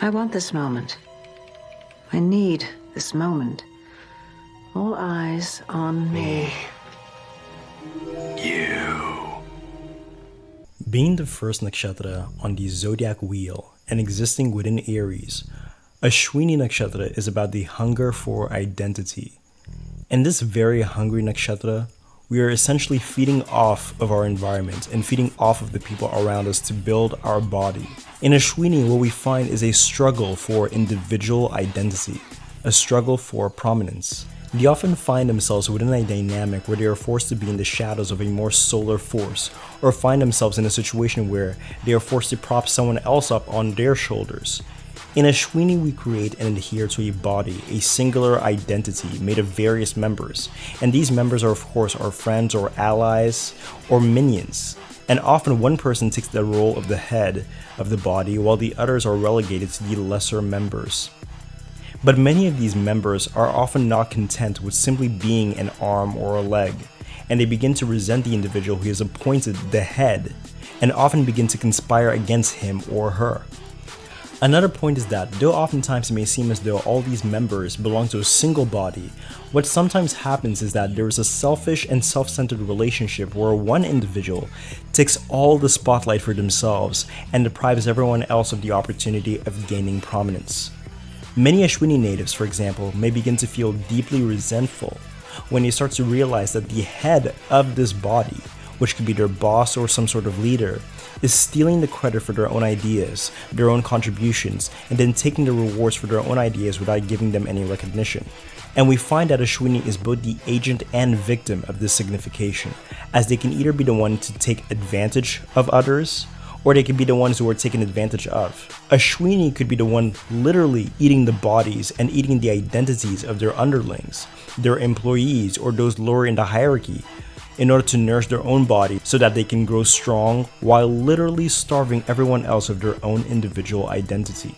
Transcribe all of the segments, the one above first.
I want this moment. I need this moment. All eyes on me. You. Being the first nakshatra on the zodiac wheel and existing within Aries, Aswini Nakshatra is about the hunger for identity. In this very hungry nakshatra, we are essentially feeding off of our environment and feeding off of the people around us to build our body. In Aswini, what we find is a struggle for individual identity, a struggle for prominence. They often find themselves within a dynamic where they are forced to be in the shadows of a more solar force, or find themselves in a situation where they are forced to prop someone else up on their shoulders. In Aswini, we create and adhere to a body, a singular identity made of various members, and these members are of course our friends or allies or minions. And often one person takes the role of the head of the body while the others are relegated to the lesser members. But many of these members are often not content with simply being an arm or a leg, and they begin to resent the individual who is appointed the head, and often begin to conspire against him or her. Another point is that, though oftentimes it may seem as though all these members belong to a single body, what sometimes happens is that there is a selfish and self-centered relationship where one individual takes all the spotlight for themselves and deprives everyone else of the opportunity of gaining prominence. Many Aswini natives, for example, may begin to feel deeply resentful when they start to realize that the head of this body, which could be their boss or some sort of leader, is stealing the credit for their own ideas, their own contributions, and then taking the rewards for their own ideas without giving them any recognition. And we find that Aswini is both the agent and victim of this signification, as they can either be the one to take advantage of others, or they could be the ones who are taken advantage of. Aswini could be the one literally eating the bodies and eating the identities of their underlings, their employees, or those lower in the hierarchy, in order to nourish their own body so that they can grow strong while literally starving everyone else of their own individual identity.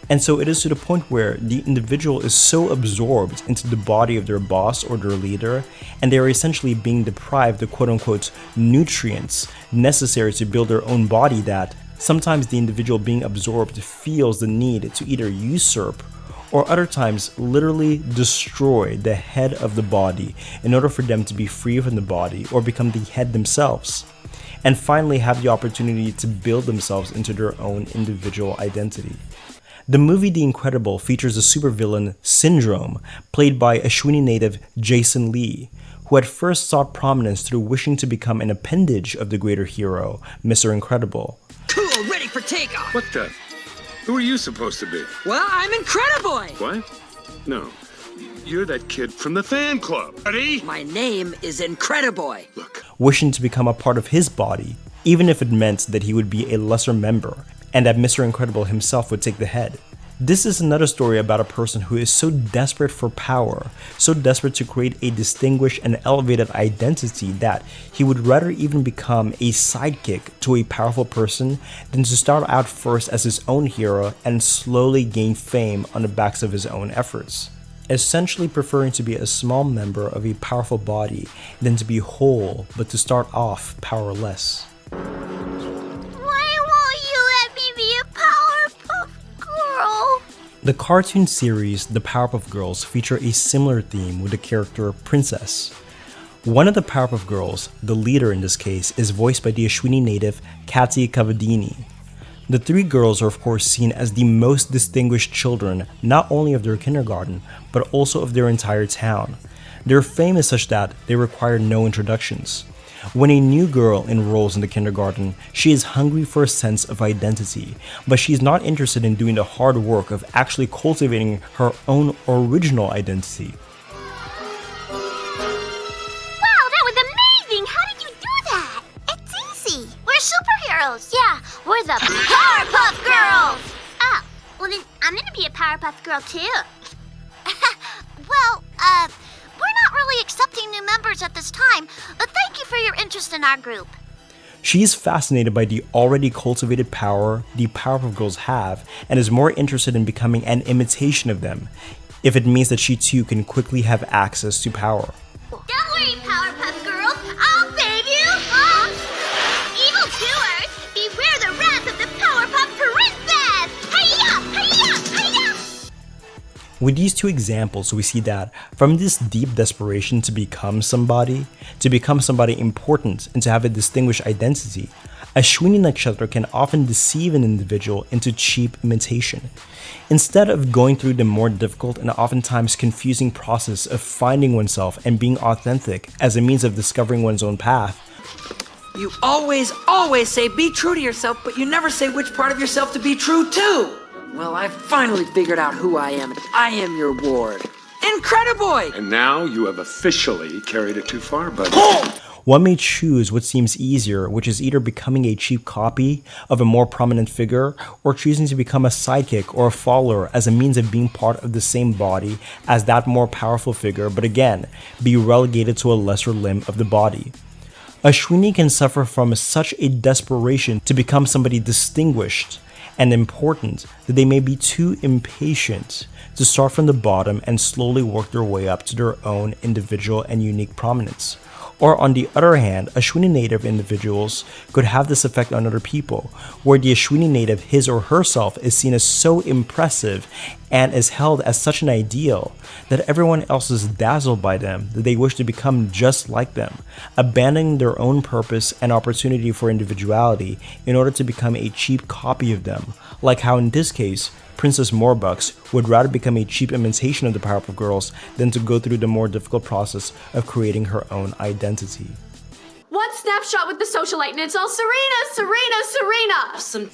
And so it is to the point where the individual is so absorbed into the body of their boss or their leader, and they are essentially being deprived the quote-unquote nutrients necessary to build their own body that sometimes the individual being absorbed feels the need to either usurp or other times literally destroy the head of the body in order for them to be free from the body or become the head themselves, and finally have the opportunity to build themselves into their own individual identity. The movie The Incredible features the supervillain Syndrome, played by Aswini native Jason Lee, who at first sought prominence through wishing to become an appendage of the greater hero, Mr. Incredible. Cool, ready for takeoff! What the? Who are you supposed to be? Well, I'm Incrediboy! What? No. You're that kid from the fan club. Ready? My name is Incrediboy. Look. Wishing to become a part of his body, even if it meant that he would be a lesser member, and that Mr. Incredible himself would take the head. This is another story about a person who is so desperate for power, so desperate to create a distinguished and elevated identity that he would rather even become a sidekick to a powerful person than to start out first as his own hero and slowly gain fame on the backs of his own efforts. Essentially preferring to be a small member of a powerful body than to be whole but to start off powerless. The cartoon series The Powerpuff Girls feature a similar theme with the character Princess. One of the Powerpuff Girls, the leader in this case, is voiced by the Aswini native Kati Kavadini. The three girls are of course seen as the most distinguished children not only of their kindergarten, but also of their entire town. Their fame is such that they require no introductions. When a new girl enrolls in the kindergarten, she is hungry for a sense of identity, but she is not interested in doing the hard work of actually cultivating her own original identity. Wow, that was amazing! How did you do that? It's easy. We're superheroes. Yeah, we're the Powerpuff Girls! Oh, well then I'm gonna be a Powerpuff Girl too. Well, we're not really accepting new members at this time, but thank you for your interest in our group. She is fascinated by the already cultivated power the Powerpuff Girls have and is more interested in becoming an imitation of them, if it means that she too can quickly have access to power. Don't worry, Powerpuff Girls, I'll save you! Evil doers, beware the wrath of the Powerpuff Princess! Hi-ya! Hi-ya! With these two examples, we see that from this deep desperation to become somebody important, and to have a distinguished identity, Aswini Nakshatra can often deceive an individual into cheap imitation. Instead of going through the more difficult and oftentimes confusing process of finding oneself and being authentic as a means of discovering one's own path, You always say be true to yourself, but you never say which part of yourself to be true to. Well, I finally figured out who I am. I am your ward. Incrediboy! And now you have officially carried it too far, buddy. one may choose what seems easier, which is either becoming a cheap copy of a more prominent figure or choosing to become a sidekick or a follower as a means of being part of the same body as that more powerful figure, but again, be relegated to a lesser limb of the body. Aswini can suffer from such a desperation to become somebody distinguished and important that they may be too impatient to start from the bottom and slowly work their way up to their own individual and unique prominence. Or on the other hand, Aswini native individuals could have this effect on other people, where the Aswini native, his or herself, is seen as so impressive and is held as such an ideal that everyone else is dazzled by them, that they wish to become just like them, abandoning their own purpose and opportunity for individuality in order to become a cheap copy of them, like how in this case, Princess Morbucks would rather become a cheap imitation of the Powerpuff Girls than to go through the more difficult process of creating her own identity. One snapshot with the socialite and it's all Serena!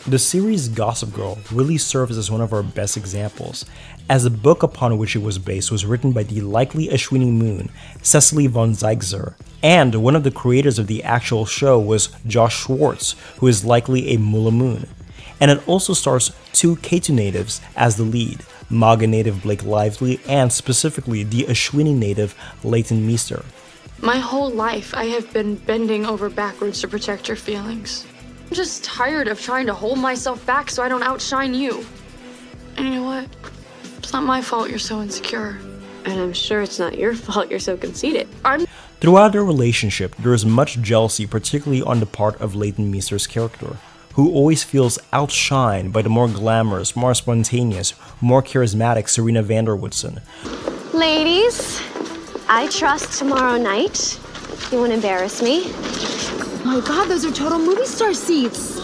The series Gossip Girl really serves as one of our best examples, as the book upon which it was based was written by the likely Aswini Moon, Cecily von Ziegler, and one of the creators of the actual show was Josh Schwartz, who is likely a Mula Moon. And it also stars two Ketu natives as the lead, Maga native Blake Lively and specifically the Aswini native Leighton Meester. My whole life, I have been bending over backwards to protect your feelings. I'm just tired of trying to hold myself back so I don't outshine you. And you know what? It's not my fault you're so insecure. And I'm sure it's not your fault you're so conceited. Throughout their relationship, there is much jealousy, particularly on the part of Leighton Meester's character, who always feels outshined by the more glamorous, more spontaneous, more charismatic Serena van der Woodsen. Ladies, I trust tomorrow night you won't embarrass me. Oh my god, those are total movie star seats.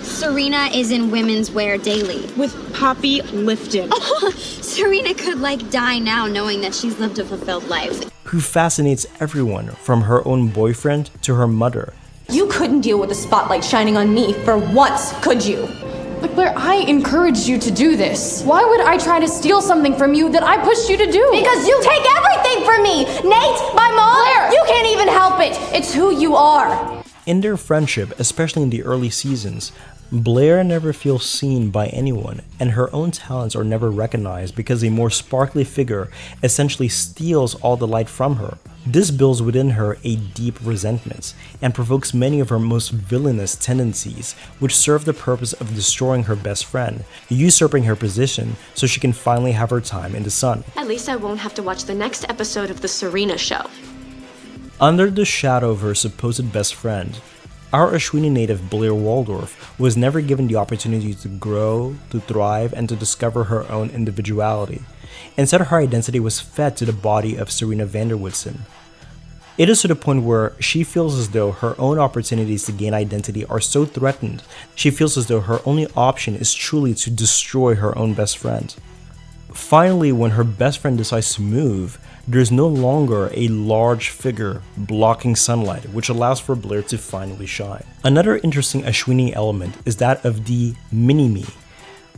Serena is in women's wear daily. With Poppy lifted. Serena could die now knowing that she's lived a fulfilled life. Who fascinates everyone from her own boyfriend to her mother. You couldn't deal with the spotlight shining on me for once, could you? But Blair, I encouraged you to do this. Why would I try to steal something from you that I pushed you to do? Because you take everything from me! Nate, my mom, Blair! You can't even help it! It's who you are! In their friendship, especially in the early seasons, Blair never feels seen by anyone, and her own talents are never recognized because a more sparkly figure essentially steals all the light from her. This builds within her a deep resentment, and provokes many of her most villainous tendencies, which serve the purpose of destroying her best friend, usurping her position so she can finally have her time in the sun. At least I won't have to watch the next episode of The Serena Show. Under the shadow of her supposed best friend, our Aswini native Blair Waldorf was never given the opportunity to grow, to thrive, and to discover her own individuality. Instead, her identity was fed to the body of Serena van der Woodsen. It is to the point where she feels as though her own opportunities to gain identity are so threatened, she feels as though her only option is truly to destroy her own best friend. Finally, when her best friend decides to move, there is no longer a large figure blocking sunlight, which allows for Blair to finally shine. Another interesting Aswini element is that of the mini-me.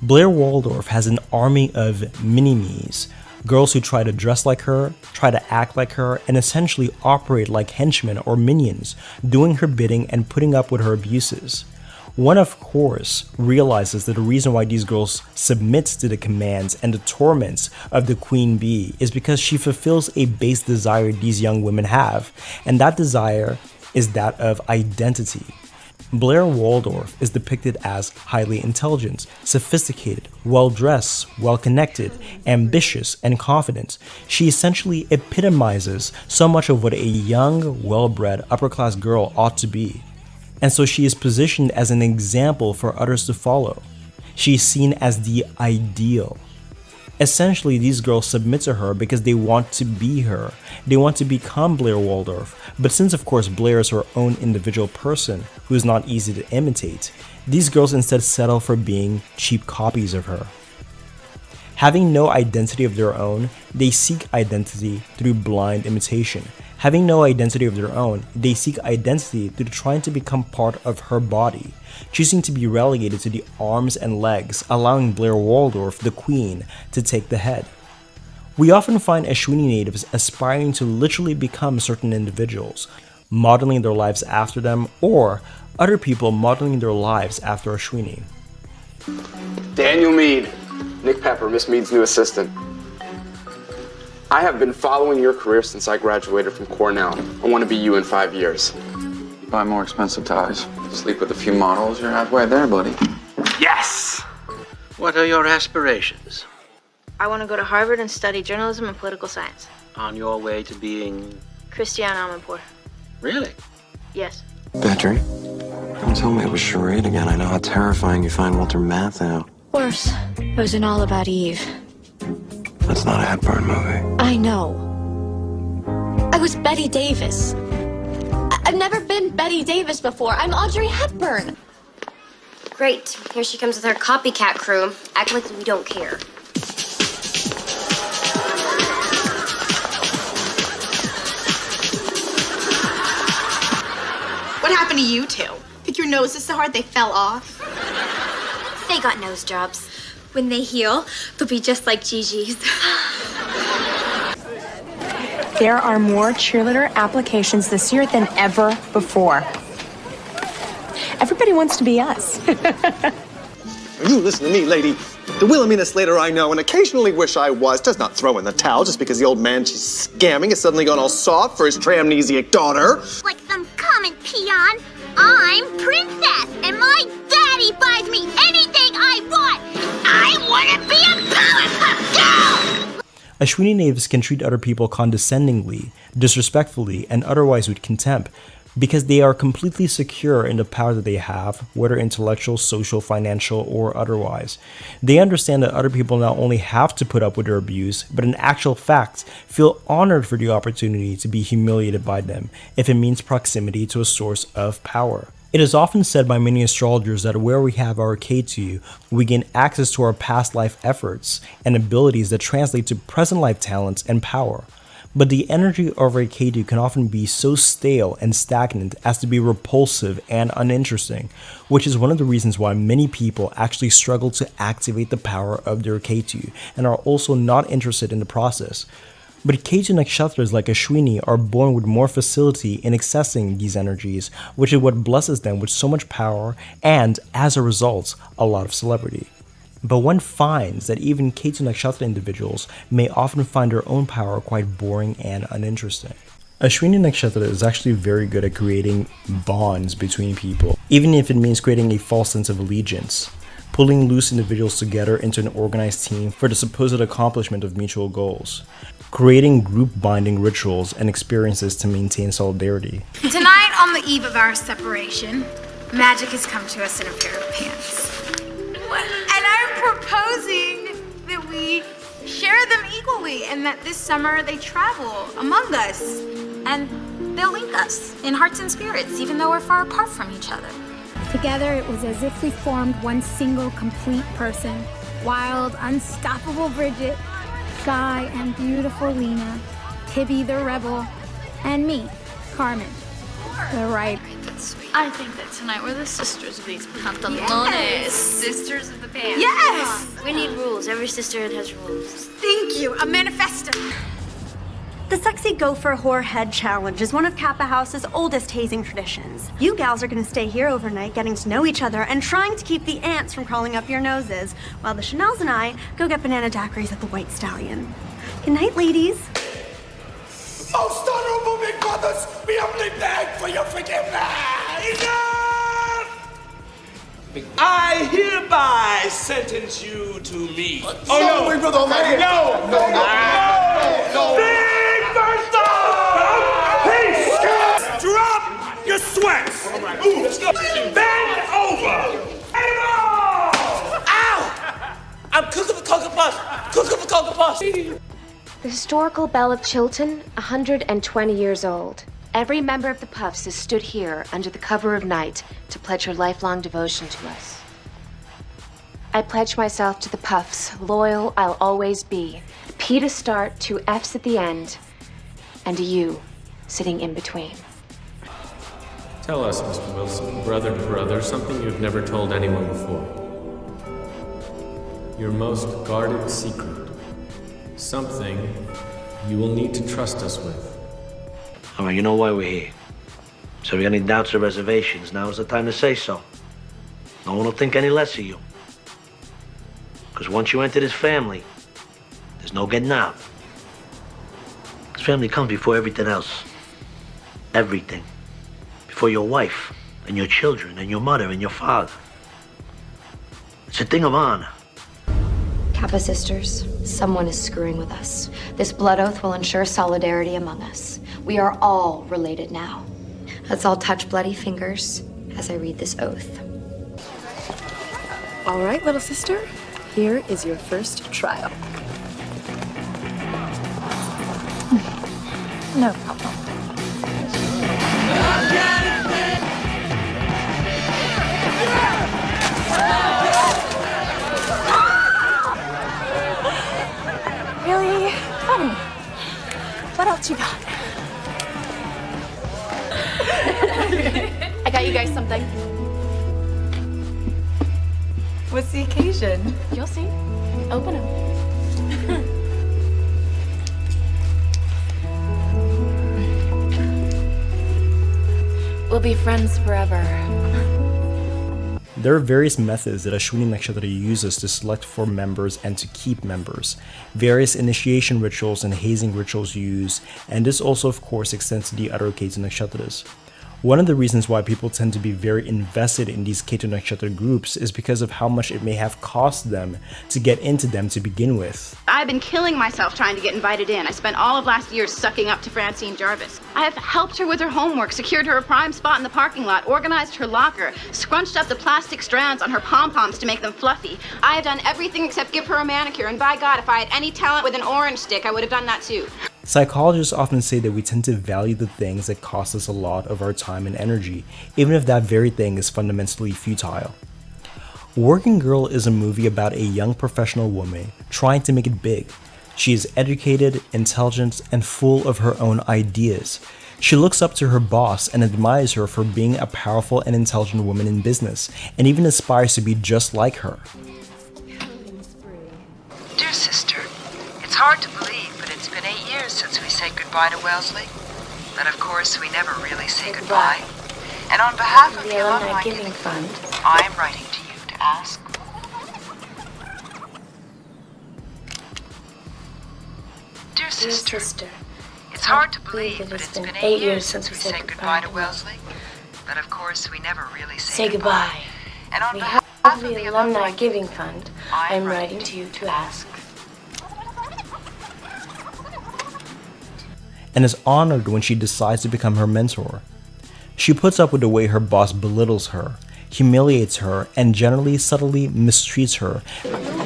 Blair Waldorf has an army of mini-me's, girls who try to dress like her, try to act like her, and essentially operate like henchmen or minions, doing her bidding and putting up with her abuses. One, of course, realizes that the reason why these girls submit to the commands and the torments of the Queen Bee is because she fulfills a base desire these young women have, and that desire is that of identity. Blair Waldorf is depicted as highly intelligent, sophisticated, well-dressed, well-connected, ambitious, and confident. She essentially epitomizes so much of what a young, well-bred, upper-class girl ought to be. And so she is positioned as an example for others to follow. She is seen as the ideal. Essentially, these girls submit to her because they want to be her. They want to become Blair Waldorf. But since of course Blair is her own individual person who is not easy to imitate, these girls instead settle for being cheap copies of her. Having no identity of their own, they seek identity through blind imitation. Having no identity of their own, they seek identity through trying to become part of her body, choosing to be relegated to the arms and legs, allowing Blair Waldorf, the queen, to take the head. We often find Aswini natives aspiring to literally become certain individuals, modeling their lives after them, or other people modeling their lives after Aswini. Daniel Meade, Nick Pepper, Miss Meade's new assistant. I have been following your career since I graduated from Cornell. I want to be you in 5 years. Buy more expensive ties. Sleep with a few models, you're halfway there, buddy. Yes! What are your aspirations? I want to go to Harvard and study journalism and political science. On your way to being... Christiane Amanpour. Really? Yes. Petrie, don't tell me it was charade again. I know how terrifying you find Walter Matthau. Worse. It was an All About Eve. That's not a Hepburn movie. I know. I was Betty Davis. I've never been Betty Davis before. I'm Audrey Hepburn. Great. Here she comes with her copycat crew. Act like we don't care. What happened to you two? Pick your noses so hard they fell off? They got nose jobs. When they heal, they'll be just like Gigi's. There are more cheerleader applications this year than ever before. Everybody wants to be us. You listen to me, lady. The Wilhelmina Slater I know and occasionally wish I was does not throw in the towel just because the old man she's scamming has suddenly gone all soft for his tramnesiac daughter. Like some common peon, I'm princess, and my daddy buys me anything I want. I want to be a Powerpuff Girl! Aswini natives can treat other people condescendingly, disrespectfully, and otherwise with contempt because they are completely secure in the power that they have, whether intellectual, social, financial, or otherwise. They understand that other people not only have to put up with their abuse, but in actual fact, feel honored for the opportunity to be humiliated by them if it means proximity to a source of power. It is often said by many astrologers that where we have our Ketu, we gain access to our past life efforts and abilities that translate to present life talents and power. But the energy of our Ketu can often be so stale and stagnant as to be repulsive and uninteresting, which is one of the reasons why many people actually struggle to activate the power of their Ketu and are also not interested in the process. But Ketu nakshatras like Aswini are born with more facility in accessing these energies, which is what blesses them with so much power and, as a result, a lot of celebrity. But one finds that even Ketu nakshatra individuals may often find their own power quite boring and uninteresting. Aswini Nakshatra is actually very good at creating bonds between people, even if it means creating a false sense of allegiance, pulling loose individuals together into an organized team for the supposed accomplishment of mutual goals, creating group binding rituals and experiences to maintain solidarity. Tonight, on the eve of our separation, magic has come to us in a pair of pants. And I'm proposing that we share them equally and that this summer they travel among us and they'll link us in hearts and spirits even though we're far apart from each other. Together, it was as if we formed one single, complete person. Wild, unstoppable Bridget, shy and beautiful Lena, Tibby the rebel, and me, Carmen, the right. I think that tonight we're the sisters of these pantalones. Yes. Sisters of the pants. Yes! We need rules. Every sisterhood has rules. Thank you. A manifesto. The Sexy Gopher Whore Head Challenge is one of Kappa House's oldest hazing traditions. You gals are gonna stay here overnight getting to know each other and trying to keep the ants from crawling up your noses, while the Chanels and I go get banana daiquiris at the White Stallion. Good night, ladies. Most honorable big brothers, we humbly beg for your forgiveness! Enough! I hereby sentence you to me. Oh no, big brother, no! Big Bertha! Peace! Drop your sweats! Bend over! Ow! I'm cooking the cocoa The historical belle of Chilton, 120 years old. Every member of the Puffs has stood here under the cover of night to pledge her lifelong devotion to us. I pledge myself to the Puffs, loyal I'll always be. P to start, 2 F's at the end, and a U sitting in between. Tell us, Mr. Wilson, brother to brother, something you've never told anyone before. Your most guarded secret. Something you will need to trust us with. All right, you know why we're here. So if you got any doubts or reservations, now is the time to say so. No one will think any less of you. Because once you enter this family, there's no getting out. This family comes before everything else. Everything. Before your wife, and your children, and your mother, and your father. It's a thing of honor. Kappa sisters, someone is screwing with us. This blood oath will ensure solidarity among us. We are all related now. Let's all touch bloody fingers as I read this oath. All right, little sister, here is your first trial. No problem. Really? Funny. What else you got? I got you guys something. What's the occasion? You'll see. Open them. We'll be friends forever. There are various methods that Aswini Nakshatra uses to select for members and to keep members. Various initiation rituals and hazing rituals used, and this also of course extends to the other Ketu Nakshatras. One of the reasons why people tend to be very invested in these Ketu Nakshatra groups is because of how much it may have cost them to get into them to begin with. I've been killing myself trying to get invited in. I spent all of last year sucking up to Francine Jarvis. I have helped her with her homework, secured her a prime spot in the parking lot, organized her locker, scrunched up the plastic strands on her pom-poms to make them fluffy. I have done everything except give her a manicure, and by God, if I had any talent with an orange stick, I would have done that too. Psychologists often say that we tend to value the things that cost us a lot of our time and energy, even if that very thing is fundamentally futile. Working Girl is a movie about a young professional woman trying to make it big. She is educated, intelligent, and full of her own ideas. She looks up to her boss and admires her for being a powerful and intelligent woman in business, and even aspires to be just like her. Dear sister, it's hard to believe, but it's been 8 years since we said goodbye to Wellesley. But of course, we never really say goodbye. And on behalf of the Alumni Giving Fund, I am writing to you to ask. Dear sister, it's hard to believe, but it's been 8 years since we said goodbye to Wellesley. But of course, we never really say goodbye. And on behalf of the Alumni Giving Fund, I am writing to you to ask. And is honored when she decides to become her mentor. She puts up with the way her boss belittles her, humiliates her, and generally subtly mistreats her.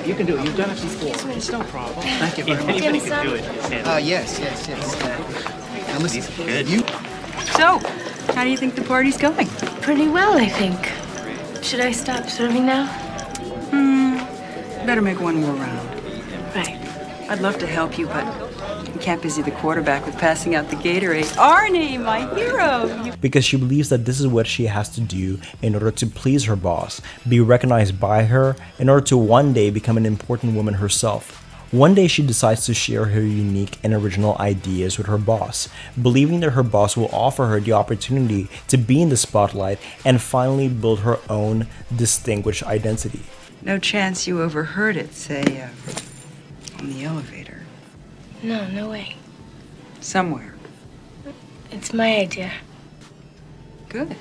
You can do it. You've done it before. It's no problem. Thank you very much. Anybody can do it. Yes. Now listen, you. So, how do you think the party's going? Pretty well, I think. Should I stop serving now? Better make one more round. Right. I'd love to help you, but you can't busy the quarterback with passing out the Gatorade. Arnie, my hero! Because she believes that this is what she has to do in order to please her boss, be recognized by her, in order to one day become an important woman herself. One day she decides to share her unique and original ideas with her boss, believing that her boss will offer her the opportunity to be in the spotlight and finally build her own distinguished identity. No chance you overheard it, say, on the elevator. No, no way. Somewhere. It's my idea. Good.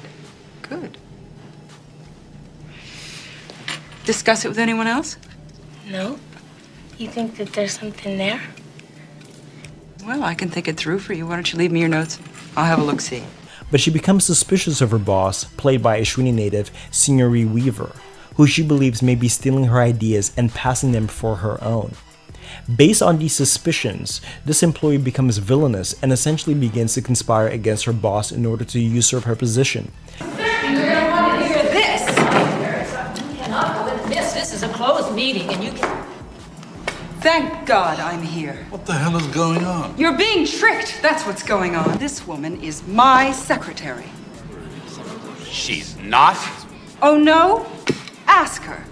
Discuss it with anyone else? No. You think that there's something there? Well, I can think it through for you. Why don't you leave me your notes? I'll have a look-see. But she becomes suspicious of her boss, played by Aswini native Signori Weaver, who she believes may be stealing her ideas and passing them for her own. Based on these suspicions, this employee becomes villainous and essentially begins to conspire against her boss in order to usurp her position. You're gonna want to hear this. You cannot go into this. This is a closed meeting, and you can. Thank God I'm here. What the hell is going on? You're being tricked. That's what's going on. This woman is my secretary. She's not? Oh, no? Ask her.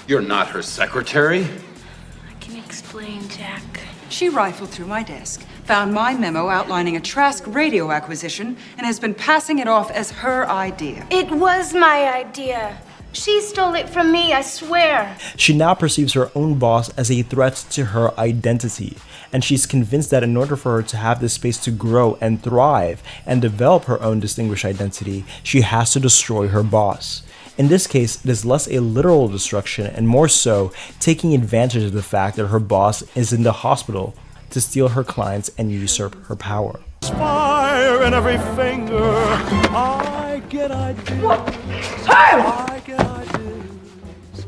You're not her secretary? I can explain, Jack. She rifled through my desk, found my memo outlining a Trask radio acquisition, and has been passing it off as her idea. It was my idea. She stole it from me, I swear. She now perceives her own boss as a threat to her identity, and she's convinced that in order for her to have this space to grow and thrive and develop her own distinguished identity, she has to destroy her boss. In this case, it is less a literal destruction and more so taking advantage of the fact that her boss is in the hospital to steal her clients and usurp her power. Fire in every finger. I get ideas. What? I get ideas.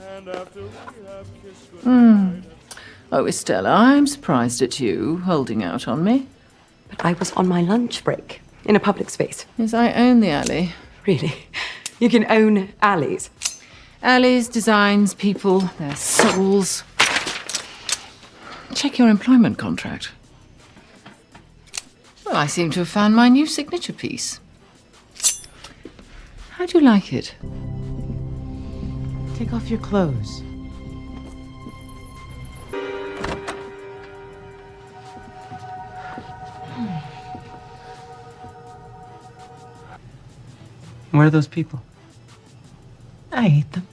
And after we have kissed goodnight. Oh, Estella, I'm surprised at you holding out on me. But I was on my lunch break in a public space. Yes, I own the alley. Really? You can own alleys? Alleys, designs, people, their souls. Check your employment contract. Well, I seem to have found my new signature piece. How do you like it? Take off your clothes. Where are those people? I ate them.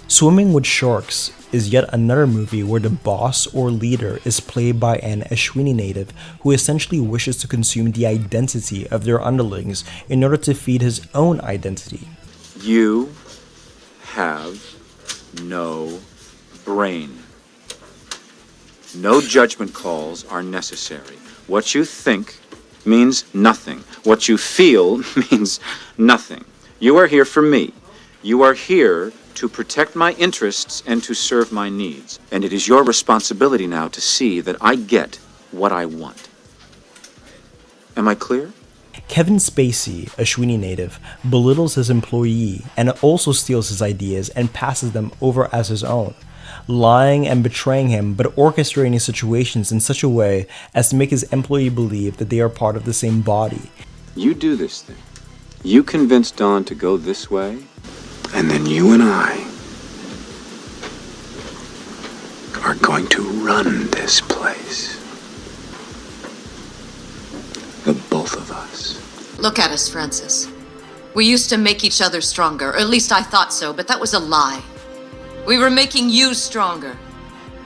Swimming with Sharks is yet another movie where the boss or leader is played by an Aswini native who essentially wishes to consume the identity of their underlings in order to feed his own identity. You have no brain. No judgment calls are necessary. What you think means nothing. What you feel means nothing. You are here for me. You are here to protect my interests and to serve my needs. And it is your responsibility now to see that I get what I want. Am I clear? Kevin Spacey, a Aswini native, belittles his employee and also steals his ideas and passes them over as his own, lying and betraying him but orchestrating situations in such a way as to make his employee believe that they are part of the same body. You do this thing. You convince Dawn to go this way, and then you and I are going to run this place. The both of us. Look at us, Francis. We used to make each other stronger, or at least I thought so, but that was a lie. We were making you stronger.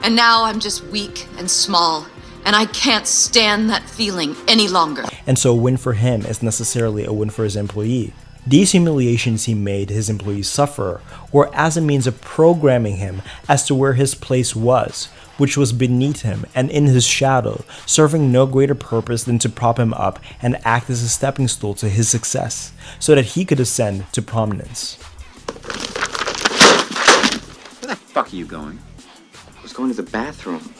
And now I'm just weak and small, and I can't stand that feeling any longer. And so a win for him is necessarily a win for his employee. These humiliations he made his employees suffer were as a means of programming him as to where his place was, which was beneath him and in his shadow, serving no greater purpose than to prop him up and act as a stepping stool to his success, so that he could ascend to prominence. Where the fuck are you going? I was going to the bathroom.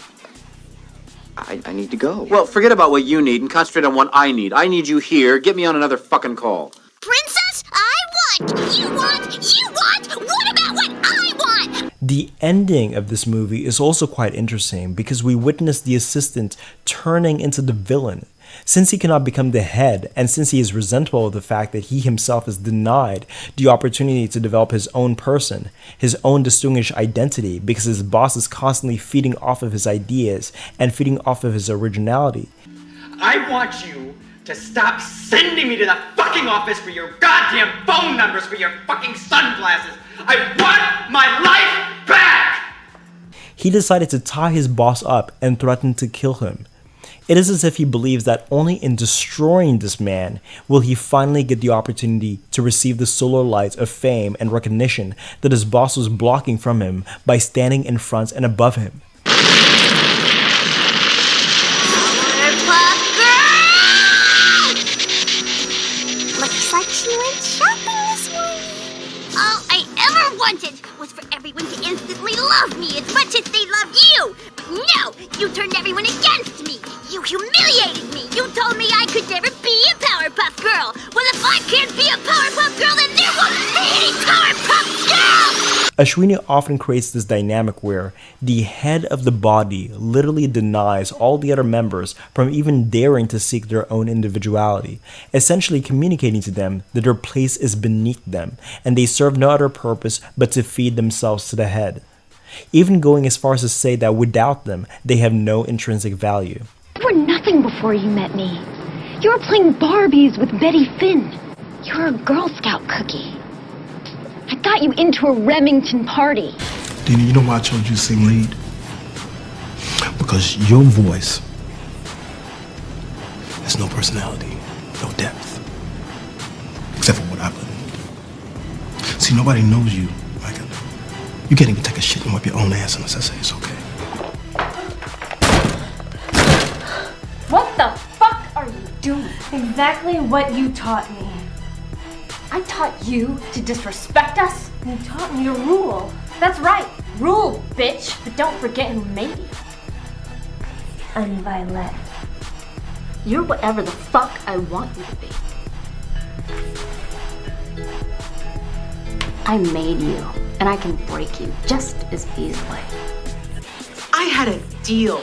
I need to go. Well, forget about what you need and concentrate on what I need. I need you here. Get me on another fucking call. Princess, I want! You want! You want! What about what I want? The ending of this movie is also quite interesting because we witness the assistant turning into the villain. Since he cannot become the head, and since he is resentful of the fact that he himself is denied the opportunity to develop his own person, his own distinguished identity, because his boss is constantly feeding off of his ideas and feeding off of his originality. I want you to stop sending me to the fucking office for your goddamn phone numbers for your fucking sunglasses. I want my life back! He decided to tie his boss up and threaten to kill him. It is as if he believes that only in destroying this man will he finally get the opportunity to receive the solar light of fame and recognition that his boss was blocking from him by standing in front and above him. Looks like she went shopping this morning. Oh, love me as much as they love you. But no, you turned everyone against me. You humiliated me. You told me I could never be a Powerpuff Girl. Well, if I can't be a Powerpuff Girl, then there won't be any Powerpuff Girls! Aswini often creates this dynamic where the head of the body literally denies all the other members from even daring to seek their own individuality, essentially communicating to them that their place is beneath them and they serve no other purpose but to feed themselves to the head, even going as far as to say that without them, they have no intrinsic value. You were nothing before you met me. You were playing Barbies with Betty Finn. You were a Girl Scout cookie. I got you into a Remington party. Dina, you know why I chose you to sing lead? Because your voice has no personality, no depth, except for what I put in. See, nobody knows you like it. You can't even take a shit and wipe your own ass unless I say it's okay. What the fuck are you doing? Exactly what you taught me. I taught you to disrespect us, and you taught me to rule. That's right, rule, bitch. But don't forget who made you. I'm Violet. You're whatever the fuck I want you to be. I made you, and I can break you just as easily. I had a deal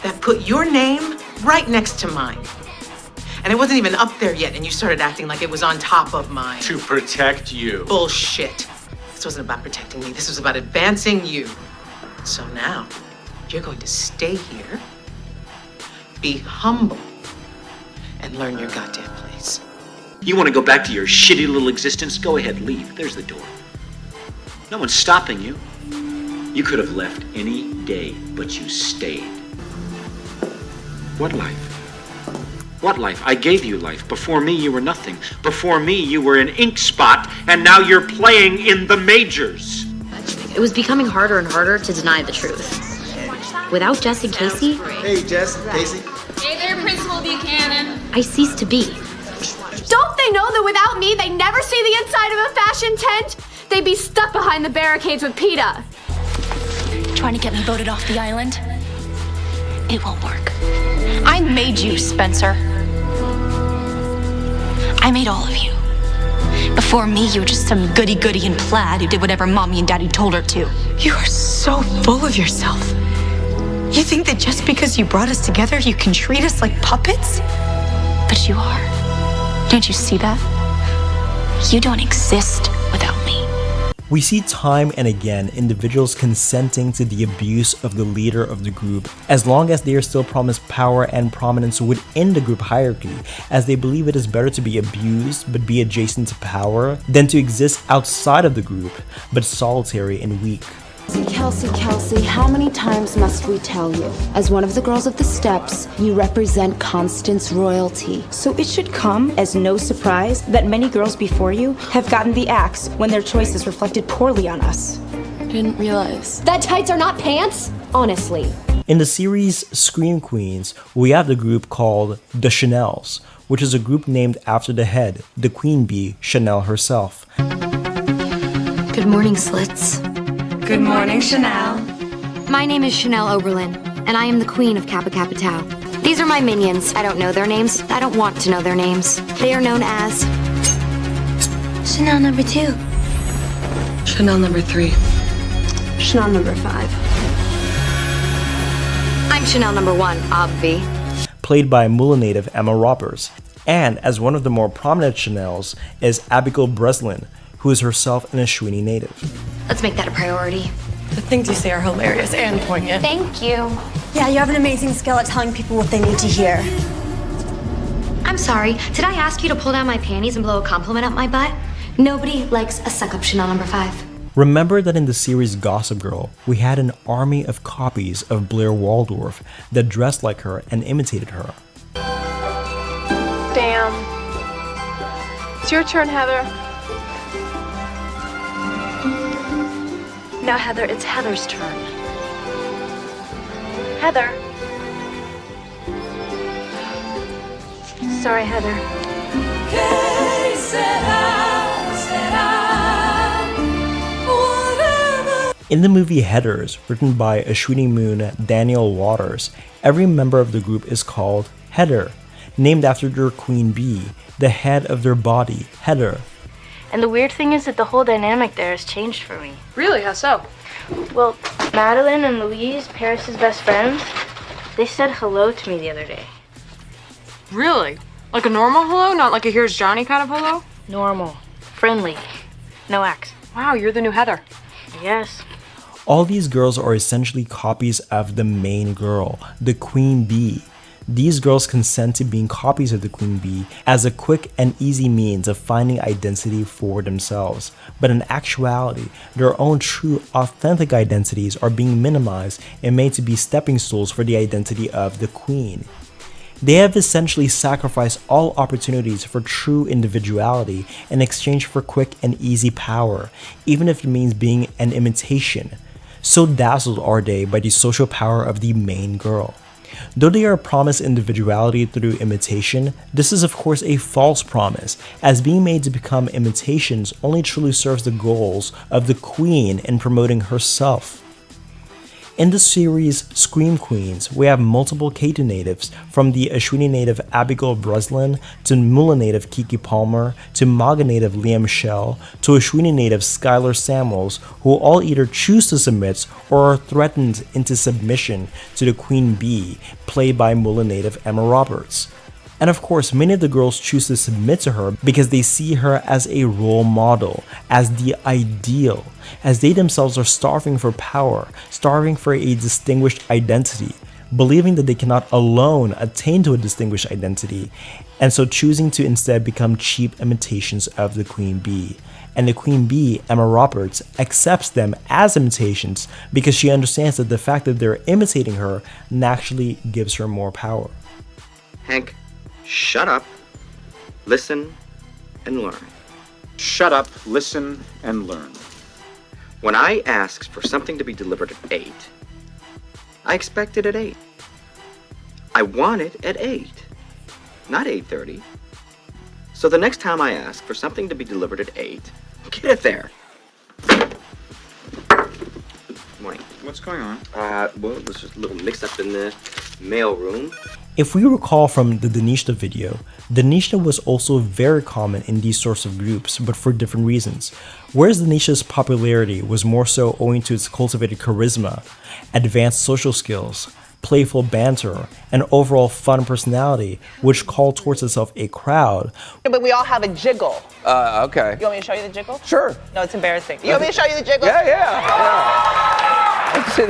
that put your name right next to mine. And it wasn't even up there yet, and you started acting like it was on top of mine. To protect you. Bullshit. This wasn't about protecting me. This was about advancing you. So now, you're going to stay here, be humble, and learn your goddamn place. You want to go back to your shitty little existence? Go ahead, leave. There's the door. No one's stopping you. You could have left any day, but you stayed. What life? What life? I gave you life. Before me, you were nothing. Before me, you were an ink spot, and now you're playing in the majors. It was becoming harder and harder to deny the truth. Without Jess and Casey... Hey, Jess, Casey. Hey there, Principal Buchanan. I ceased to be. Don't they know that without me, they never see the inside of a fashion tent? They'd be stuck behind the barricades with PETA. Trying to get me voted off the island? It won't work. I made you, Spencer. I made all of you. Before me, you were just some goody-goody in plaid who did whatever mommy and daddy told her to. You are so full of yourself. You think that just because you brought us together, you can treat us like puppets? But you are. Don't you see that? You don't exist without me. We see time and again individuals consenting to the abuse of the leader of the group as long as they are still promised power and prominence within the group hierarchy, as they believe it is better to be abused but be adjacent to power than to exist outside of the group but solitary and weak. Kelsey, how many times must we tell you? As one of the girls of the steps, you represent Constance royalty. So it should come as no surprise that many girls before you have gotten the axe when their choices reflected poorly on us. I didn't realize. That tights are not pants? Honestly. In the series Scream Queens, we have the group called the Chanels, which is a group named after the head, the queen bee, Chanel herself. Good morning, Slits. Good morning, Chanel. My name is Chanel Oberlin, and I am the queen of Kappa Kappa Tau. These are my minions. I don't know their names. I don't want to know their names. They are known as... Chanel number 2. Chanel number 3. Chanel number 5. I'm Chanel number 1, obvi. Played by Mula native Emma Roberts. And as one of the more prominent Chanels is Abigail Breslin, who is herself an Aswini native. Let's make that a priority. The things you say are hilarious and poignant. Thank you. Yeah, you have an amazing skill at telling people what they need to hear. I'm sorry, did I ask you to pull down my panties and blow a compliment up my butt? Nobody likes a suck-up Chanel number 5. Remember that in the series Gossip Girl, we had an army of copies of Blair Waldorf that dressed like her and imitated her. Damn. It's your turn, Heather. Now, Heather, it's Heather's turn. Heather. Sorry, Heather. In the movie Headers, written by Aswini Moon, Daniel Waters, every member of the group is called Header, named after their queen bee, the head of their body, Header. And the weird thing is that the whole dynamic there has changed for me. Really? How so? Well, Madeline and Louise, Paris's best friends, they said hello to me the other day. Really? Like a normal hello? Not like a here's Johnny kind of hello? Normal. Friendly. No acts. Wow, you're the new Heather. Yes. All these girls are essentially copies of the main girl, the queen bee. These girls consent to being copies of the queen bee as a quick and easy means of finding identity for themselves. But in actuality, their own true, authentic identities are being minimized and made to be stepping stools for the identity of the queen. They have essentially sacrificed all opportunities for true individuality in exchange for quick and easy power, even if it means being an imitation. So dazzled are they by the social power of the main girl. Though they are promised individuality through imitation, this is of course a false promise, as being made to become imitations only truly serves the goals of the queen in promoting herself. In the series Scream Queens, we have multiple Ketu natives, from the Aswini native Abigail Breslin, to Mula native Kiki Palmer, to Maga native Liam Shell, to Aswini native Skylar Samuels, who all either choose to submit or are threatened into submission to the Queen Bee, played by Mula native Emma Roberts. And of course, many of the girls choose to submit to her because they see her as a role model, as the ideal, as they themselves are starving for power, starving for a distinguished identity, believing that they cannot alone attain to a distinguished identity, and so choosing to instead become cheap imitations of the queen bee. And the queen bee, Emma Roberts, accepts them as imitations because she understands that the fact that they're imitating her naturally gives her more power. Hank, shut up, listen, and learn. Shut up, listen, and learn. When I asked for something to be delivered at 8, I expect it at 8. I want it at 8, not 8:30. So the next time I ask for something to be delivered at 8, get it there. Morning. What's going on? Well, there's just a little mix-up in the mail room. If we recall from the Danishta video, Danishta was also very common in these sorts of groups, but for different reasons. Whereas Danishta's popularity was more so owing to its cultivated charisma, advanced social skills, playful banter, and overall fun personality, which called towards itself a crowd. But we all have a jiggle. Okay. You want me to show you the jiggle? Sure. No, it's embarrassing. You want me to show you the jiggle? Yeah. Let's see.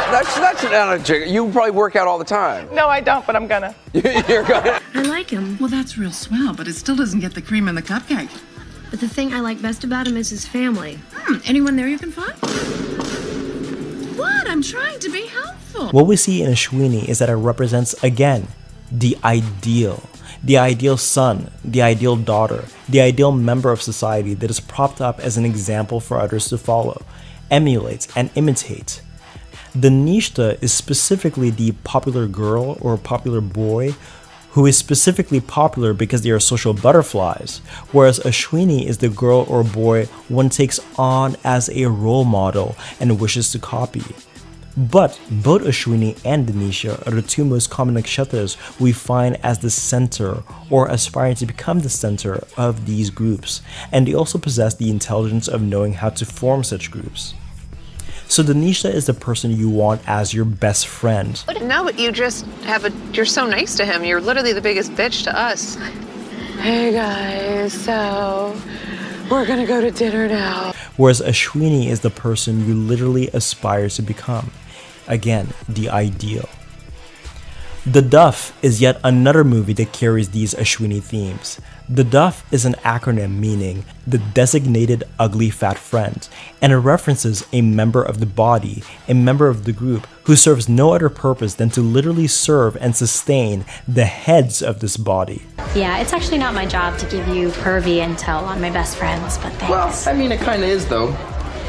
That's not a jiggle. You probably work out all the time. No, I don't, but I'm gonna. You're gonna. I like him. Well, that's real swell, but it still doesn't get the cream in the cupcake. But the thing I like best about him is his family. Anyone there you can find? What? I'm trying to be helpful. What we see in Aswini is that it represents, again, the ideal. The ideal son, the ideal daughter, the ideal member of society that is propped up as an example for others to follow, emulate, and imitate. The Nishta is specifically the popular girl or popular boy who is specifically popular because they are social butterflies, whereas Aswini is the girl or boy one takes on as a role model and wishes to copy. But both Aswini and Danisha are the two most common nakshatras we find as the center or aspiring to become the center of these groups, and they also possess the intelligence of knowing how to form such groups. So Danisha is the person you want as your best friend. No, but you just you're so nice to him. You're literally the biggest bitch to us. Hey guys, so we're gonna go to dinner now. Whereas Aswini is the person you literally aspire to become. Again, the ideal. The Duff is yet another movie that carries these Aswini themes. The Duff is an acronym meaning the designated ugly fat friend, and it references a member of the body, a member of the group who serves no other purpose than to literally serve and sustain the heads of this body. Yeah, it's actually not my job to give you pervy intel on my best friends, but thanks. Well, I mean, it kind of is, though.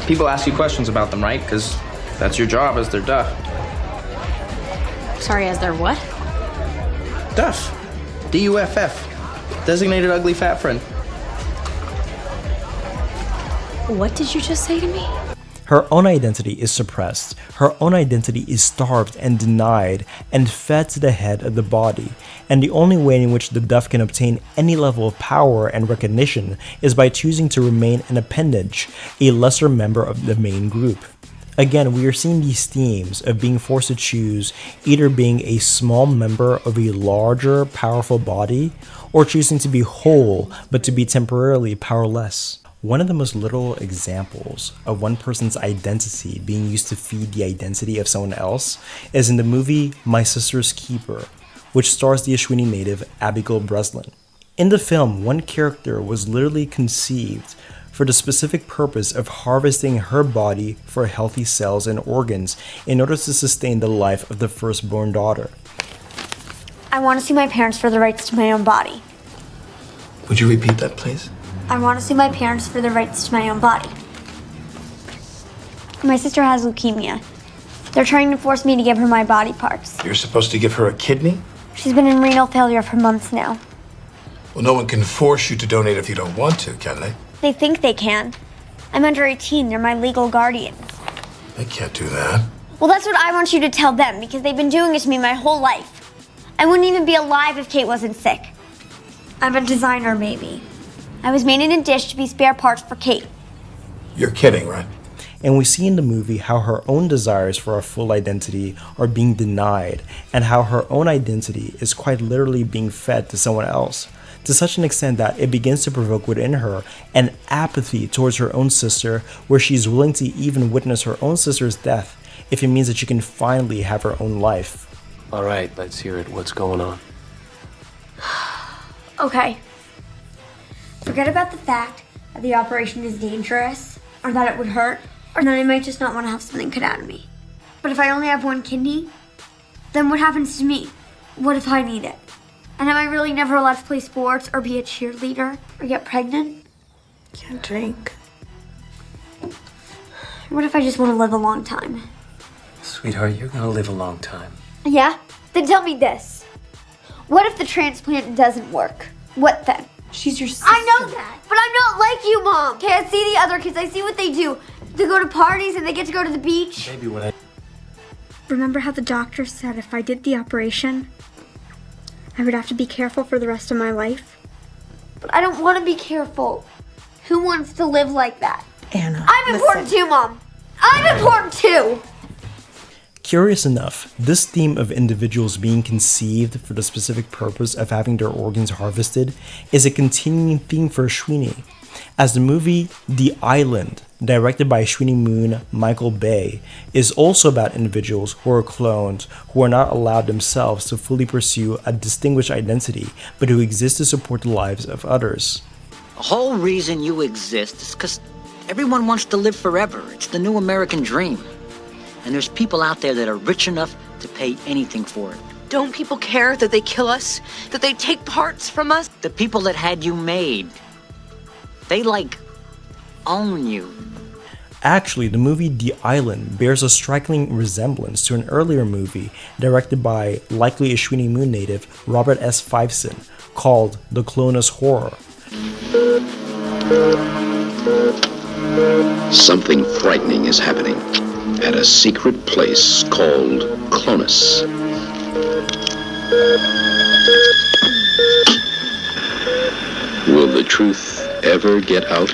People ask you questions about them, right? Because that's your job as their Duff. Sorry, as their what? Duff. D-U-F-F. Designated ugly fat friend. What did you just say to me? Her own identity is suppressed, her own identity is starved and denied and fed to the head of the body, and the only way in which the Duff can obtain any level of power and recognition is by choosing to remain an appendage, a lesser member of the main group. Again, we are seeing these themes of being forced to choose either being a small member of a larger, powerful body, or choosing to be whole but to be temporarily powerless. One of the most literal examples of one person's identity being used to feed the identity of someone else is in the movie My Sister's Keeper, which stars the Aswini native Abigail Breslin. In the film, one character was literally conceived for the specific purpose of harvesting her body for healthy cells and organs in order to sustain the life of the firstborn daughter. I want to sue my parents for the rights to my own body. Would you repeat that, please? I want to sue my parents for the rights to my own body. My sister has leukemia. They're trying to force me to give her my body parts. You're supposed to give her a kidney? She's been in renal failure for months now. Well, no one can force you to donate if you don't want to, can they? They think they can. I'm under 18. They're my legal guardians. They can't do that. Well, that's what I want you to tell them, because they've been doing it to me my whole life. I wouldn't even be alive if Kate wasn't sick. I'm a designer, maybe. I was made in a dish to be spare parts for Kate. You're kidding, right? And we see in the movie how her own desires for a full identity are being denied, and how her own identity is quite literally being fed to someone else, to such an extent that it begins to provoke within her an apathy towards her own sister, where she's willing to even witness her own sister's death if it means that she can finally have her own life. All right, let's hear it. What's going on? Okay. Forget about the fact that the operation is dangerous, or that it would hurt, or that I might just not want to have something cut out of me. But if I only have one kidney, then what happens to me? What if I need it? And am I really never allowed to play sports, or be a cheerleader, or get pregnant? Can't drink. What if I just want to live a long time? Sweetheart, you're gonna live a long time. Yeah? Then tell me this. What if the transplant doesn't work? What then? She's your sister. I know that, but I'm not like you, Mom. Okay, I see the other kids. I see what they do. They go to parties and they get to go to the beach. Maybe when I... Remember how the doctor said if I did the operation, I would have to be careful for the rest of my life? But I don't want to be careful. Who wants to live like that? Anna, I'm important too, Mom. I'm important too. Curious enough, this theme of individuals being conceived for the specific purpose of having their organs harvested is a continuing theme for Aswini, as the movie The Island, directed by Aswini Moon Michael Bay, is also about individuals who are cloned, who are not allowed themselves to fully pursue a distinguished identity, but who exist to support the lives of others. The whole reason you exist is because everyone wants to live forever. It's the new American dream. And there's people out there that are rich enough to pay anything for it. Don't people care that they kill us? That they take parts from us? The people that had you made, they own you. Actually, the movie The Island bears a striking resemblance to an earlier movie directed by likely Aswini Moon native Robert S. Fiveson called The Clonus Horror. Something frightening is happening at a secret place called Clonus. Will the truth ever get out?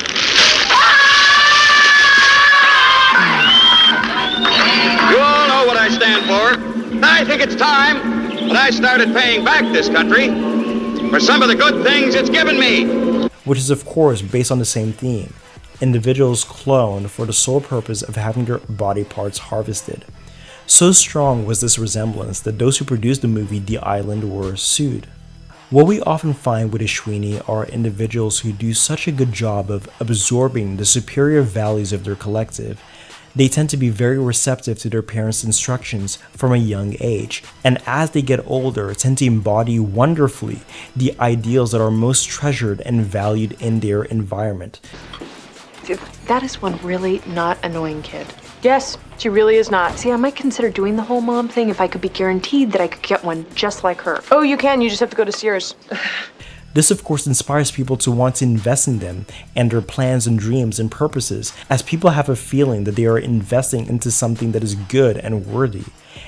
You all know what I stand for. I think it's time that I started paying back this country for some of the good things it's given me. Which is of course based on the same theme. Individuals cloned for the sole purpose of having their body parts harvested. So strong was this resemblance that those who produced the movie The Island were sued. What we often find with Aswini are individuals who do such a good job of absorbing the superior values of their collective. They tend to be very receptive to their parents' instructions from a young age, and as they get older, tend to embody wonderfully the ideals that are most treasured and valued in their environment. That is one really not annoying kid. Yes, she really is not. See, I might consider doing the whole mom thing if I could be guaranteed that I could get one just like her. Oh, you can. You just have to go to Sears. This of course inspires people to want to invest in them and their plans and dreams and purposes, as people have a feeling that they are investing into something that is good and worthy.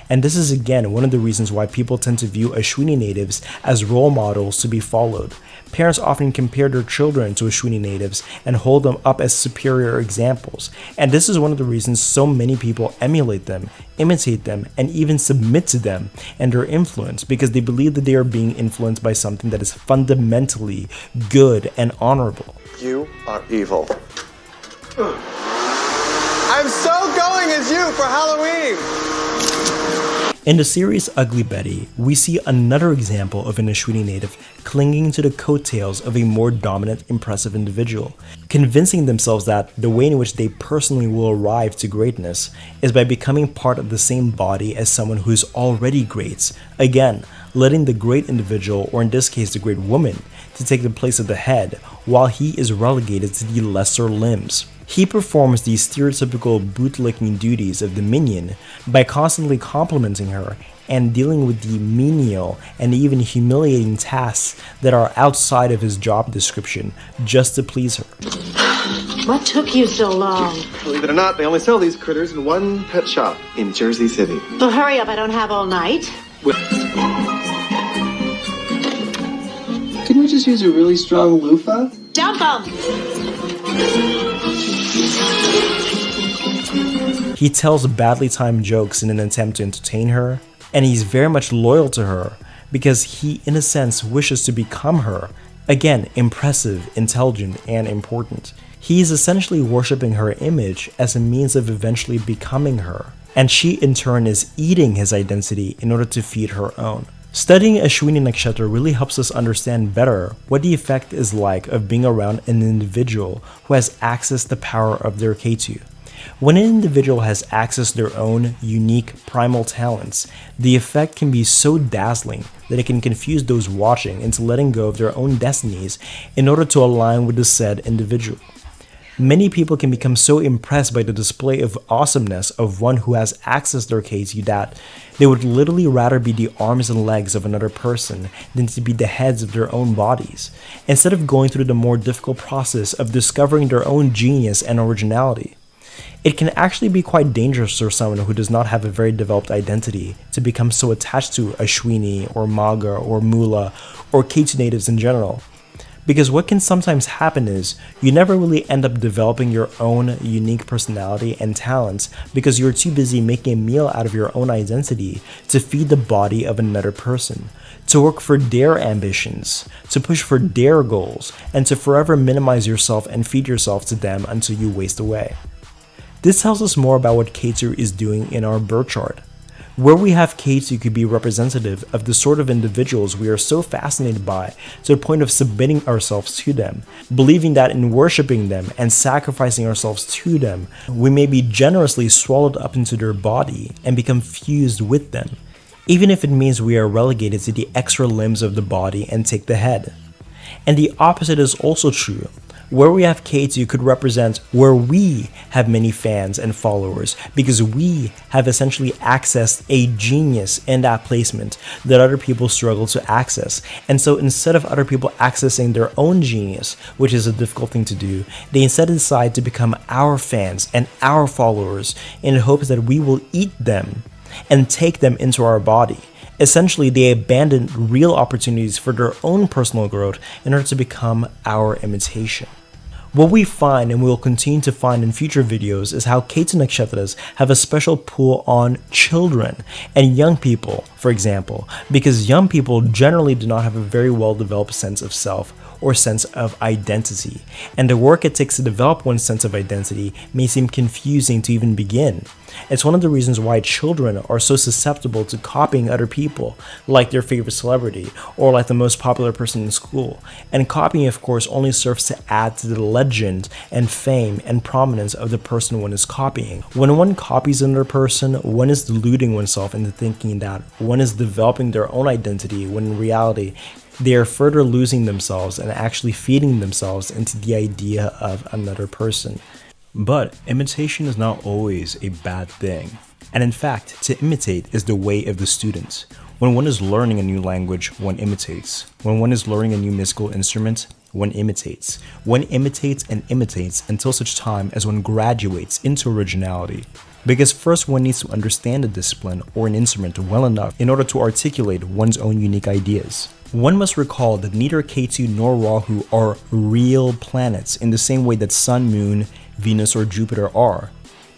And this is again one of the reasons why people tend to view Aswini natives as role models to be followed. Parents often compare their children to Aswini natives and hold them up as superior examples. And this is one of the reasons so many people emulate them, imitate them, and even submit to them and their influence, because they believe that they are being influenced by something that is fundamentally good and honorable. You are evil. I'm so going as you for Halloween! In the series Ugly Betty, we see another example of an Aswini native clinging to the coattails of a more dominant, impressive individual, convincing themselves that the way in which they personally will arrive to greatness is by becoming part of the same body as someone who is already great, again, letting the great individual, or in this case the great woman, to take the place of the head, while he is relegated to the lesser limbs. He performs these stereotypical bootlicking duties of the minion by constantly complimenting her and dealing with the menial and even humiliating tasks that are outside of his job description just to please her. What took you so long? Believe it or not, they only sell these critters in one pet shop in Jersey City. Well, hurry up, I don't have all night. Can we just use a really strong loofah? Dump 'em! He tells badly timed jokes in an attempt to entertain her, and he's very much loyal to her because he, in a sense, wishes to become her. Again, impressive, intelligent, and important. He is essentially worshipping her image as a means of eventually becoming her, and she in turn is eating his identity in order to feed her own. Studying Aswini Nakshatra really helps us understand better what the effect is like of being around an individual who has accessed the power of their Ketu. When an individual has accessed their own unique primal talents, the effect can be so dazzling that it can confuse those watching into letting go of their own destinies in order to align with the said individual. Many people can become so impressed by the display of awesomeness of one who has accessed their Ketu that they would literally rather be the arms and legs of another person than to be the heads of their own bodies, instead of going through the more difficult process of discovering their own genius and originality. It can actually be quite dangerous for someone who does not have a very developed identity to become so attached to Aswini or Maga or Mula or Ketu natives in general. Because what can sometimes happen is you never really end up developing your own unique personality and talents because you're too busy making a meal out of your own identity to feed the body of another person, to work for their ambitions, to push for their goals, and to forever minimize yourself and feed yourself to them until you waste away. This tells us more about what Ketu is doing in our birth chart. Where we have Ketu could be representative of the sort of individuals we are so fascinated by to the point of submitting ourselves to them, believing that in worshipping them and sacrificing ourselves to them, we may be generously swallowed up into their body and become fused with them, even if it means we are relegated to the extra limbs of the body and take the head. And the opposite is also true. Where we have Ketu could represent where we have many fans and followers because we have essentially accessed a genius in that placement that other people struggle to access. And so instead of other people accessing their own genius, which is a difficult thing to do, they instead decide to become our fans and our followers in hopes that we will eat them and take them into our body. Essentially, they abandon real opportunities for their own personal growth in order to become our imitation. What we find, and we will continue to find in future videos, is how Ketu Nakshatras have a special pull on children and young people, for example, because young people generally do not have a very well developed sense of self or sense of identity, and the work it takes to develop one's sense of identity may seem confusing to even begin. It's one of the reasons why children are so susceptible to copying other people, like their favorite celebrity, or like the most popular person in school. And copying, of course, only serves to add to the legend and fame and prominence of the person one is copying. When one copies another person, one is deluding oneself into thinking that one is developing their own identity, when in reality, they are further losing themselves and actually feeding themselves into the idea of another person. But imitation is not always a bad thing. And in fact, to imitate is the way of the student. When one is learning a new language, one imitates. When one is learning a new musical instrument, one imitates. One imitates and imitates until such time as one graduates into originality. Because first one needs to understand a discipline or an instrument well enough in order to articulate one's own unique ideas. One must recall that neither Ketu nor Rahu are real planets in the same way that Sun, Moon, Venus, or Jupiter are,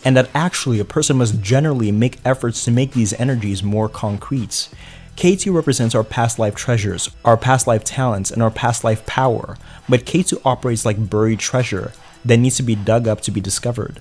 and that actually a person must generally make efforts to make these energies more concrete. Ketu represents our past life treasures, our past life talents, and our past life power, but Ketu operates like buried treasure that needs to be dug up to be discovered.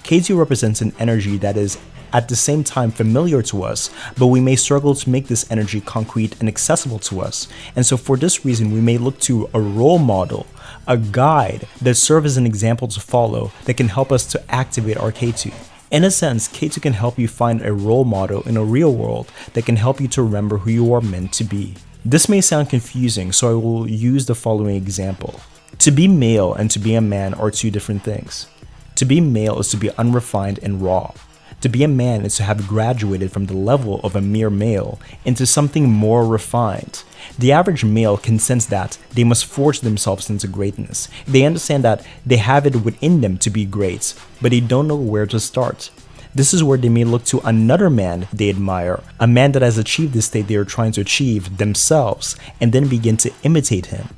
Ketu represents an energy that is at the same time familiar to us, but we may struggle to make this energy concrete and accessible to us, and so for this reason we may look to a role model, a guide that serves as an example to follow that can help us to activate our Ketu. In a sense, Ketu can help you find a role model in a real world that can help you to remember who you are meant to be. This may sound confusing, so I will use the following example. To be male and to be a man are two different things. To be male is to be unrefined and raw. To be a man is to have graduated from the level of a mere male into something more refined. The average male can sense that they must forge themselves into greatness. They understand that they have it within them to be great, but they don't know where to start. This is where they may look to another man they admire, a man that has achieved the state they are trying to achieve themselves, and then begin to imitate him.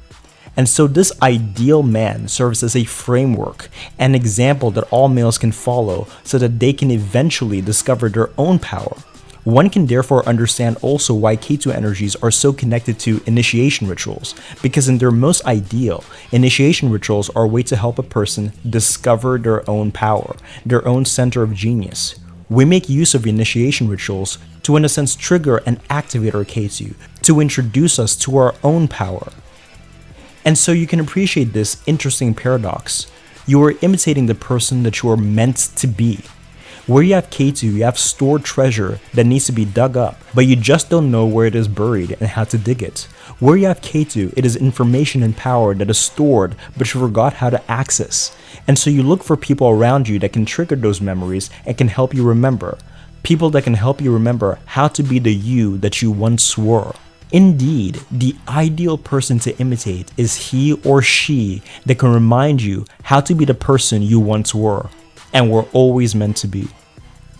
And so this ideal man serves as a framework, an example that all males can follow so that they can eventually discover their own power. One can therefore understand also why Ketu energies are so connected to initiation rituals, because in their most ideal, initiation rituals are a way to help a person discover their own power, their own center of genius. We make use of initiation rituals to in a sense trigger and activate our Ketu, to introduce us to our own power. And so you can appreciate this interesting paradox. You are imitating the person that you are meant to be. Where you have Ketu, you have stored treasure that needs to be dug up, but you just don't know where it is buried and how to dig it. Where you have Ketu, it is information and power that is stored, but you forgot how to access. And so you look for people around you that can trigger those memories and can help you remember. People that can help you remember how to be the you that you once were. Indeed, the ideal person to imitate is he or she that can remind you how to be the person you once were and were always meant to be.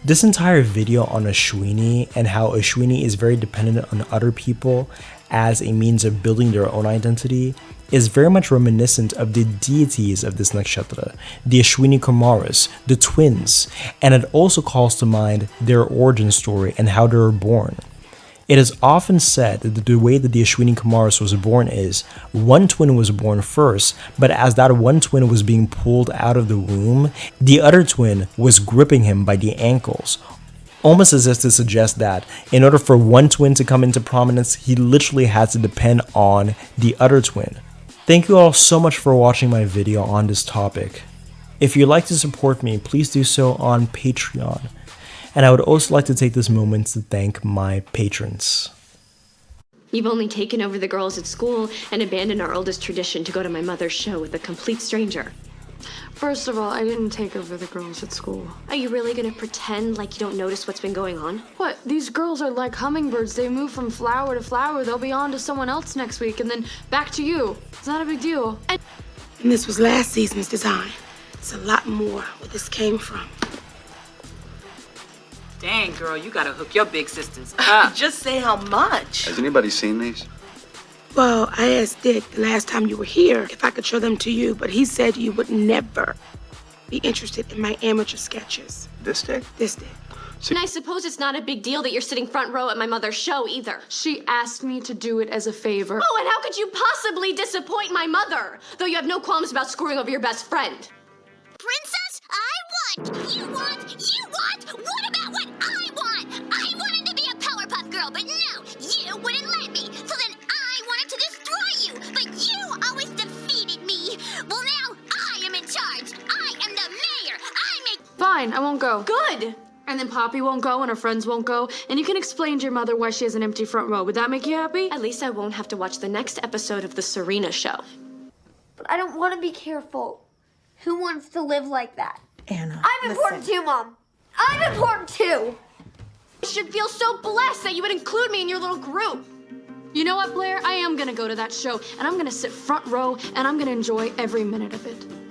This entire video on Aswini and how Aswini is very dependent on other people as a means of building their own identity is very much reminiscent of the deities of this nakshatra, the Aswini Kumaras, the twins, and it also calls to mind their origin story and how they were born. It is often said that the way that the Aswini Kumaras was born is, one twin was born first, but as that one twin was being pulled out of the womb, the other twin was gripping him by the ankles, almost as if to suggest that in order for one twin to come into prominence, he literally had to depend on the other twin. Thank you all so much for watching my video on this topic. If you'd like to support me, please do so on Patreon. And I would also like to take this moment to thank my patrons. You've only taken over the girls at school and abandoned our oldest tradition to go to my mother's show with a complete stranger. First of all, I didn't take over the girls at school. Are you really gonna pretend like you don't notice what's been going on? What? These girls are like hummingbirds. They move from flower to flower. They'll be on to someone else next week and then back to you. It's not a big deal. And this was last season's design. It's a lot more where this came from. Dang, girl, you gotta hook your big sisters up. Just say how much. Has anybody seen these? Well, I asked Dick the last time you were here if I could show them to you, but he said you would never be interested in my amateur sketches. This Dick? This Dick. And I suppose it's not a big deal that you're sitting front row at my mother's show either. She asked me to do it as a favor. Oh, and how could you possibly disappoint my mother? Though you have no qualms about screwing over your best friend. Princess, I want! You want! You want! What about what I want? I wanted to be a Powerpuff Girl, but no, you wouldn't let me. So then I wanted to destroy you, but you always defeated me. Well, now I am in charge. I am the mayor. I make... Fine, I won't go. Good! And then Poppy won't go and her friends won't go, and you can explain to your mother why she has an empty front row. Would that make you happy? At least I won't have to watch the next episode of the Serena show. But I don't want to be careful. Who wants to live like that? Anna, I'm important too, Mom. I'm important too. should feel so blessed that you would include me in your little group. You know what, Blair? I am gonna go to that show, and I'm gonna sit front row, and I'm gonna enjoy every minute of it.